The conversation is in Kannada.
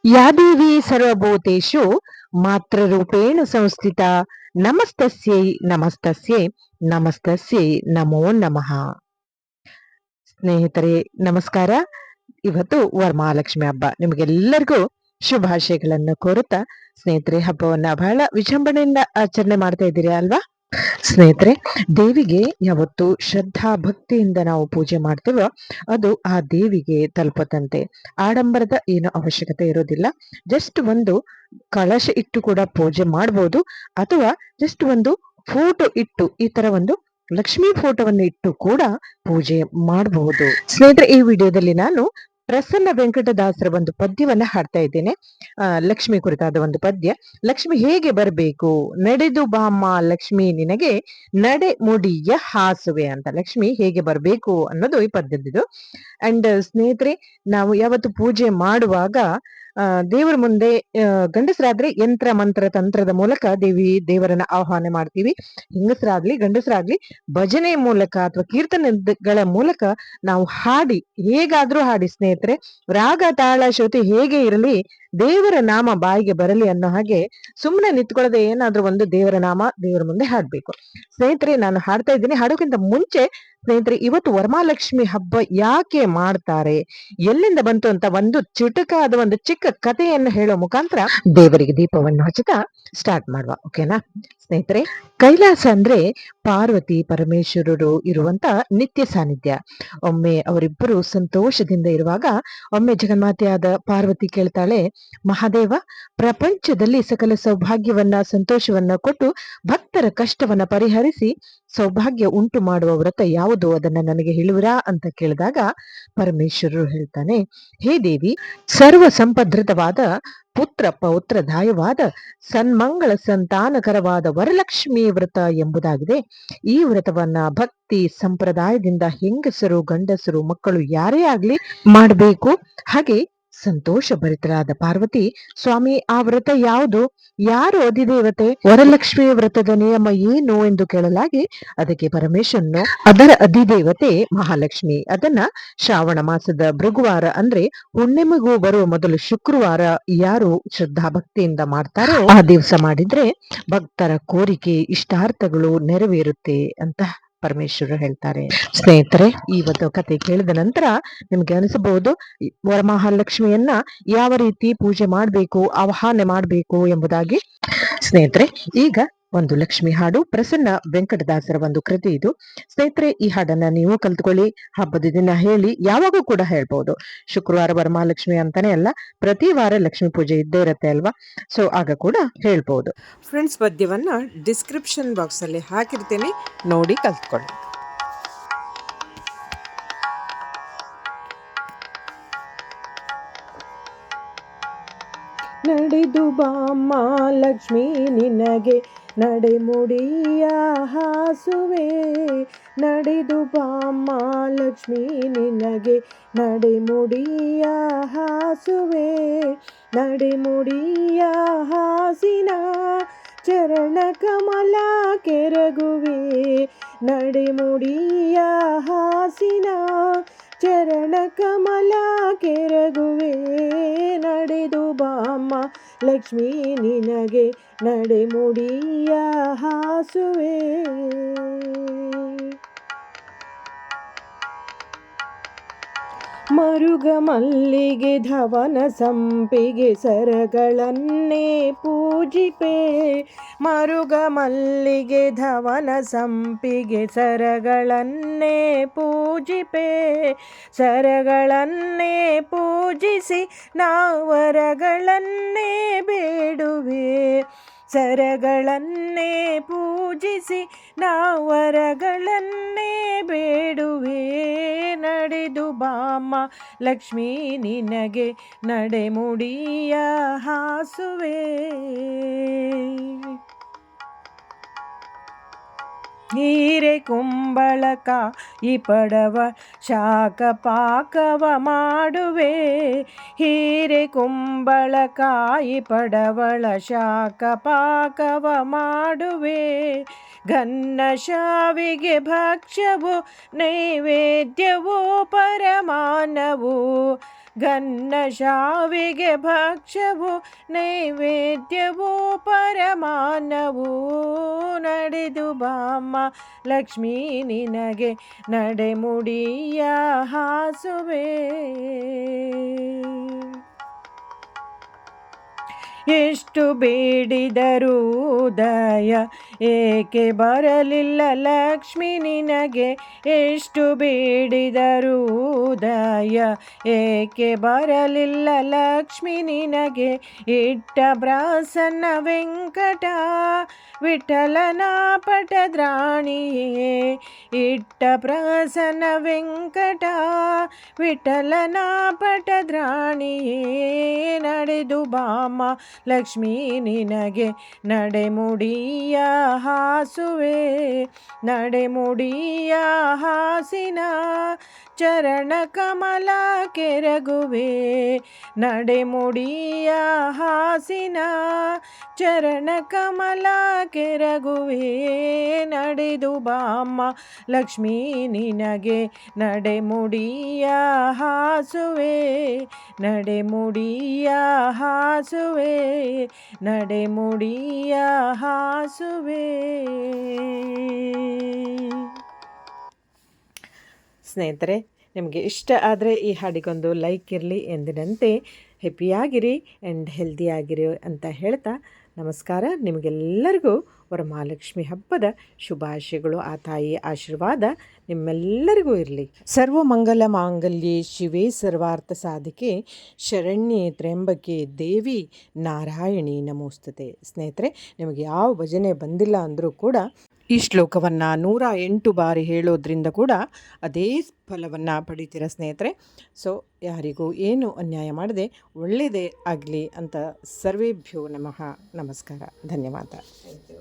ಯಾ ದೇವಿ ಸರ್ವಭೂತೇಷು ಮಾತೃರೂಪೇಣ ಸಂಸ್ಥಿತ ನಮಸ್ತಸ್ಯೈ ನಮಸ್ತಸ್ಯೈ ನಮಸ್ತಸ್ಯೈ ನಮೋ ನಮಃ. ಸ್ನೇಹಿತರೆ ನಮಸ್ಕಾರ. ಇವತ್ತು ವರಮಹಾಲಕ್ಷ್ಮಿ ಹಬ್ಬ. ನಿಮಗೆಲ್ಲರಿಗೂ ಶುಭಾಶಯಗಳನ್ನು ಕೋರುತ್ತಾ ಸ್ನೇಹಿತರೆ, ಹಬ್ಬವನ್ನ ಬಹಳ ವಿಜೃಂಭಣೆಯಿಂದ ಆಚರಣೆ ಮಾಡ್ತಾ ಇದ್ದೀರಿ ಅಲ್ವಾ ಸ್ನೇಹಿತರೆ? ದೇವಿಗೆ ಯಾವತ್ತು ಶ್ರದ್ಧಾ ಭಕ್ತಿಯಿಂದ ನಾವು ಪೂಜೆ ಮಾಡ್ತೇವೋ ಅದು ಆ ದೇವಿಗೆ ತಲುಪತ್ತಂತೆ. ಆಡಂಬರದ ಏನು ಅವಶ್ಯಕತೆ ಇರೋದಿಲ್ಲ. ಜಸ್ಟ್ ಒಂದು ಕಳಶ ಇಟ್ಟು ಕೂಡ ಪೂಜೆ ಮಾಡಬಹುದು, ಅಥವಾ ಜಸ್ಟ್ ಒಂದು ಫೋಟೋ ಇಟ್ಟು, ಈ ತರ ಒಂದು ಲಕ್ಷ್ಮೀ ಫೋಟೋವನ್ನು ಇಟ್ಟು ಕೂಡ ಪೂಜೆ ಮಾಡಬಹುದು. ಸ್ನೇಹಿತರೆ, ಈ ವಿಡಿಯೋದಲ್ಲಿ ನಾನು ಪ್ರಸನ್ನ ವೆಂಕಟದಾಸರ ಒಂದು ಪದ್ಯವನ್ನ ಹಾಡ್ತಾ ಇದ್ದೇನೆ. ಲಕ್ಷ್ಮಿ ಕುರಿತಾದ ಒಂದು ಪದ್ಯ. ಲಕ್ಷ್ಮಿ ಹೇಗೆ ಬರಬೇಕು? ನಡೆದು ಬಾಮ್ಮ ಲಕ್ಷ್ಮಿ ನಿನಗೆ ನಡೆ ಮುಡಿಯ ಹಾಸುವೆ ಅಂತ. ಲಕ್ಷ್ಮಿ ಹೇಗೆ ಬರಬೇಕು ಅನ್ನೋದು ಈ ಪದ್ಯದ್ದು. ಅಂಡ್ ಸ್ನೇಹಿತರೆ, ನಾವು ಯಾವತ್ತು ಪೂಜೆ ಮಾಡುವಾಗ ದೇವರ ಮುಂದೆ ಗಂಡಸರಾದ್ರೆ ಯಂತ್ರ ಮಂತ್ರ ತಂತ್ರದ ಮೂಲಕ ದೇವರನ್ನ ಆಹ್ವಾನ ಮಾಡ್ತೀವಿ. ಹೆಂಗಸರಾಗ್ಲಿ ಗಂಡಸರಾಗ್ಲಿ ಭಜನೆ ಮೂಲಕ ಅಥವಾ ಕೀರ್ತನೆಗಳ ಮೂಲಕ ನಾವು ಹಾಡಿ, ಹೇಗಾದ್ರೂ ಹಾಡಿ ಸ್ನೇಹಿತರೆ, ರಾಗ ತಾಳ ಶ್ರುತಿ ಹೇಗೆ ಇರಲಿ, ದೇವರ ನಾಮ ಬಾಯಿಗೆ ಬರಲಿ ಅನ್ನೋ ಹಾಗೆ ಸುಮ್ಮನೆ ನಿಂತ್ಕೊಳ್ಳದೆ ಏನಾದ್ರೂ ಒಂದು ದೇವರ ನಾಮ ದೇವರ ಮುಂದೆ ಹಾಡ್ಬೇಕು. ಸ್ನೇಹಿತರೆ, ನಾನು ಹಾಡ್ತಾ ಇದ್ದೀನಿ. ಹಾಡೋಕ್ಕಿಂತ ಮುಂಚೆ ಸ್ನೇಹಿತರೆ, ಇವತ್ತು ವರಮಹಾಲಕ್ಷ್ಮಿ ಹಬ್ಬ ಯಾಕೆ ಮಾಡ್ತಾರೆ, ಎಲ್ಲಿಂದ ಬಂತು ಅಂತ ಒಂದು ಚುಟುಕಾದ ಒಂದು ಚಿಕ್ಕ ಕಥೆಯನ್ನು ಹೇಳೋ ಮುಖಾಂತರ ದೇವರಿಗೆ ದೀಪವನ್ನು ಹಚ್ಚುತ್ತಾ ಸ್ಟಾರ್ಟ್ ಮಾಡುವ. ಓಕೆನಾ ಸ್ನೇಹಿತರೆ? ಕೈಲಾಸ ಅಂದ್ರೆ ಪಾರ್ವತಿ ಪರಮೇಶ್ವರರು ಇರುವಂತ ನಿತ್ಯ ಸಾನ್ನಿಧ್ಯ. ಒಮ್ಮೆ ಅವರಿಬ್ಬರು ಸಂತೋಷದಿಂದ ಇರುವಾಗ ಒಮ್ಮೆ ಜಗನ್ಮಾತೆಯಾದ ಪಾರ್ವತಿ ಕೇಳ್ತಾಳೆ, ಮಹಾದೇವ, ಪ್ರಪಂಚದಲ್ಲಿ ಸಕಲ ಸೌಭಾಗ್ಯವನ್ನ ಸಂತೋಷವನ್ನ ಕೊಟ್ಟು ಭಕ್ತರ ಕಷ್ಟವನ್ನ ಪರಿಹರಿಸಿ ಸೌಭಾಗ್ಯ ಉಂಟು ಮಾಡುವ ವ್ರತ ಯಾವುದು, ಅದನ್ನ ನನಗೆ ಹೇಳುವಿರಾ ಅಂತ ಕೇಳಿದಾಗ ಪರಮೇಶ್ವರರು ಹೇಳ್ತಾನೆ, ಹೇ ದೇವಿ, ಸರ್ವ ಸಂಪದ್ರತವಾದ ಪುತ್ರ ಪೌತ್ರದಾಯವಾದ ಸನ್ಮಂಗಳ ಸಂತಾನಕರವಾದ ವರಲಕ್ಷ್ಮಿ ವ್ರತ ಎಂಬುದಾಗಿದೆ. ಈ ವ್ರತವನ್ನ ಭಕ್ತಿ ಸಂಪ್ರದಾಯದಿಂದ ಹೆಂಗಸರು ಗಂಡಸರು ಮಕ್ಕಳು ಯಾರೇ ಆಗ್ಲಿ ಮಾಡಬೇಕು. ಹಾಗೆ ಸಂತೋಷ ಭರಿತರಾದ ಪಾರ್ವತಿ, ಸ್ವಾಮಿ, ಆ ವ್ರತ ಯಾವುದು, ಯಾರು ಅಧಿದೇವತೆ, ವರಲಕ್ಷ್ಮಿ ವ್ರತದ ನಿಯಮ ಏನು ಎಂದು ಕೇಳಲಾಗಿ ಅದಕ್ಕೆ ಪರಮೇಶ್ವರನು ಅದರ ಅಧಿದೇವತೆ ಮಹಾಲಕ್ಷ್ಮಿ. ಅದನ್ನ ಶ್ರಾವಣ ಮಾಸದ ಭೃಗುವಾರ ಅಂದ್ರೆ ಹುಣ್ಣಿಮೆಗೂ ಬರುವ ಮೊದಲು ಶುಕ್ರವಾರ ಯಾರು ಶ್ರದ್ಧಾ ಭಕ್ತಿಯಿಂದ ಮಾಡ್ತಾರೋ ಆ ದಿವಸ ಮಾಡಿದ್ರೆ ಭಕ್ತರ ಕೋರಿಕೆ ಇಷ್ಟಾರ್ಥಗಳು ನೆರವೇರುತ್ತೆ ಅಂತ ಪರಮೇಶ್ವರರು ಹೇಳ್ತಾರೆ. ಸ್ನೇಹಿತರೆ, ಈ ಒಂದು ಕತೆ ಕೇಳಿದ ನಂತರ ನಿಮ್ಗೆ ಅನಿಸಬಹುದು ವರಮಹಾಲಕ್ಷ್ಮಿಯನ್ನ ಯಾವ ರೀತಿ ಪೂಜೆ ಮಾಡಬೇಕು, ಆವಾಹನೆ ಮಾಡಬೇಕು ಎಂಬುದಾಗಿ. ಸ್ನೇಹಿತರೆ, ಈಗ ಒಂದು ಲಕ್ಷ್ಮಿ ಹಾಡು, ಪ್ರಸನ್ನ ವೆಂಕಟದಾಸರ ಒಂದು ಕೃತಿ ಇದು. ಸ್ನೇಹಿತರೆ, ಈ ಹಾಡನ್ನ ನೀವು ಕಲ್ತ್ಕೊಳ್ಳಿ. ಹಬ್ಬದ ದಿನ ಹೇಳಿ, ಯಾವಾಗೂ ಕೂಡ ಹೇಳ್ಬಹುದು. ಶುಕ್ರವಾರ ವರಮಹಾಲಕ್ಷ್ಮಿ ಅಂತಾನೆ ಅಲ್ಲ, ಪ್ರತಿ ವಾರ ಲಕ್ಷ್ಮೀ ಪೂಜೆ ಇದ್ದೇ ಇರುತ್ತೆ ಅಲ್ವಾ, ಸೊ ಆಗ ಕೂಡ ಹೇಳ್ಬಹುದು. ಫ್ರೆಂಡ್ಸ್, ಪದ್ಯವನ್ನ ಡಿಸ್ಕ್ರಿಪ್ಷನ್ ಬಾಕ್ಸ್ ಅಲ್ಲಿ ಹಾಕಿರ್ತೇನೆ, ನೋಡಿ ಕಲ್ತ್ಕೊಳ್ಳಿ. ನಡೆದು ಬಾಮ್ಮ ಲಕ್ಷ್ಮಿ ನಿನಗೆ ನಡೆಮುಡಿಯ ಹಾಸುವೆ. ನಡೆದು ಬಾಮ್ಮ ಲಕ್ಷ್ಮಿ ನಿನಗೆ ನಡೆಮುಡಿಯ ಹಾಸುವೆ. ನಡೆಮುಡಿಯ ಹಾಸಿನ ಚರಣ ಕಮಲ ಕೆರಗುವೆ. ನಡೆಮುಡಿಯ ಹಾಸಿನ ಚರಣ ಕಮಲ ಕೆರಗುವೆ. ನಡೆದು ಬಾಮ್ಮ ಲಕ್ಷ್ಮೀ ನಿನಗೆ ನಡೆಮುಡಿಯ ಹಾಸುವೆ. ಮರುಗ ಮಲ್ಲಿಗೆ ಧವನ ಸಂಪಿಗೆ ಸರಗಳನ್ನೇ ಪೂಜಿಪೆ. ಮರುಗ ಮಲ್ಲಿಗೆ ಧವನ ಸಂಪಿಗೆ ಸರಗಳನ್ನೇ ಪೂಜಿಪೆ. ಸರಗಳನ್ನೇ ಪೂಜಿಸಿ ನಾವರಗಳನ್ನೇ ಬೇಡುವೆ. ಸರಗಳನ್ನೇ ಪೂಜಿಸಿ ನಾವರಗಳನ್ನೇ ಬೇಡುವೆ. ನಡೆದು ಬಾಮ್ಮ ಲಕ್ಷ್ಮೀ ನಿನಗೆ ನಡೆಮುಡಿಯ ಹಾಸುವೆ. ಹೀರೆ ಕುಂಬಳಕ ಈ ಪಡವ ಶಾಖ ಪಾಕವ ಮಾಡುವೆ. ಹೀರೆ ಕುಂಬಳಕಾಯಿ ಪಡವಳ ಶಾಖ ಪಾಕವ ಮಾಡುವೆ. ಘನ್ನ ಶಾವಿಗೆ ಭಕ್ಷ್ಯವು ನೈವೇದ್ಯವು ಪರಮಾನವು. ಗನ್ನ ಶಾವಿಗೆ ಭಕ್ಷ್ಯವು ನೈವೇದ್ಯವೂ ಪರಮಾನ್ನವೂ ನಡೆದು ಬಾಮ್ಮ ಲಕ್ಷ್ಮೀ ನಿನಗೆ ನಡೆಮುಡಿಯ ಹಾಸುವೆ. ಎಷ್ಟು ಬೇಡಿದರೂ ದಯ ಏಕೆ ಬರಲಿಲ್ಲ ಲಕ್ಷ್ಮಿ ನಿನಗೆ, ಎಷ್ಟು ಬೇಡಿದರೂ ದಯ ಏಕೆ ಬರಲಿಲ್ಲ ಲಕ್ಷ್ಮಿ ನಿನಗೆ. ಇಟ್ಟ ಬ್ರಾಸನ್ನ ವೆಂಕಟ ವಿಠಲನ ಪಟದ್ರಾಣಿಯೇ, ಇಟ್ಟ ಬ್ರಾಸನ ವೆಂಕಟ ವಿಠಲನ ಪಟದ್ರಾಣಿಯೇ ನಡೆದು ಬಾಮ ಲಕ್ಷ್ಮೀ ನಿನಗೆ ನಡೆಮುಡಿಯ ಹಾಸುವೆ. ನಡೆಮುಡಿಯ ಹಾಸಿನ ಚರಣ ಕಮಲ ಕೆರಗುವೆ, ನಡೆಮುಡಿಯ ಹಾಸಿನ ಚರಣ ಕಮಲ ಕೆರಗುವೆ. ನಡೆದು ಬಾಮ್ಮ ಲಕ್ಷ್ಮೀ ನಿನಗೆ ನಡೆಮುಡಿಯ ಹಾಸುವೆ, ನಡೆಮುಡಿಯ ಹಾಸುವೆ, ನಡೆಮುಡಿಯ ಹಾಸುವೆ. ಸ್ನೇಹಿತರೆ, ನಿಮಗೆ ಇಷ್ಟ ಆದರೆ ಈ ಹಾಡಿಗೊಂದು ಲೈಕ್ ಇರಲಿ. ಎಂದಿನಂತೆ ಹೆಪ್ಪಿಯಾಗಿರಿ ಆ್ಯಂಡ್ ಹೆಲ್ದಿಯಾಗಿರಿ ಅಂತ ಹೇಳ್ತಾ ನಮಸ್ಕಾರ. ನಿಮಗೆಲ್ಲರಿಗೂ ವರಮಹಾಲಕ್ಷ್ಮಿ ಹಬ್ಬದ ಶುಭಾಶಯಗಳು. ಆ ತಾಯಿಯ ಆಶೀರ್ವಾದ ನಿಮ್ಮೆಲ್ಲರಿಗೂ ಇರಲಿ. ಸರ್ವಮಂಗಲ ಮಾಂಗಲ್ಯೆ ಶಿವೆ ಸರ್ವಾರ್ಥ ಸಾಧಿಕೆ ಶರಣ್ಯೆ ತ್ರ್ಯಂಬಕೆ ದೇವಿ ನಾರಾಯಣಿ ನಮೋಸ್ತುತೆ. ಸ್ನೇಹಿತರೆ, ನಿಮಗೆ ಯಾವ ಭಜನೆ ಬಂದಿಲ್ಲ ಅಂದರೂ ಕೂಡ ಈ ಶ್ಲೋಕವನ್ನು 108 ಬಾರಿ ಹೇಳೋದ್ರಿಂದ ಕೂಡ ಅದೇ ಫಲವನ್ನು ಪಡಿತೀರ ಸ್ನೇಹಿತರೆ. ಸೊ ಯಾರಿಗೂ ಏನು ಅನ್ಯಾಯ ಮಾಡದೆ ಒಳ್ಳೆಯದೇ ಆಗಲಿ ಅಂತ ಸರ್ವೇಭ್ಯೋ ನಮಃ. ನಮಸ್ಕಾರ. ಧನ್ಯವಾದ. Thank you.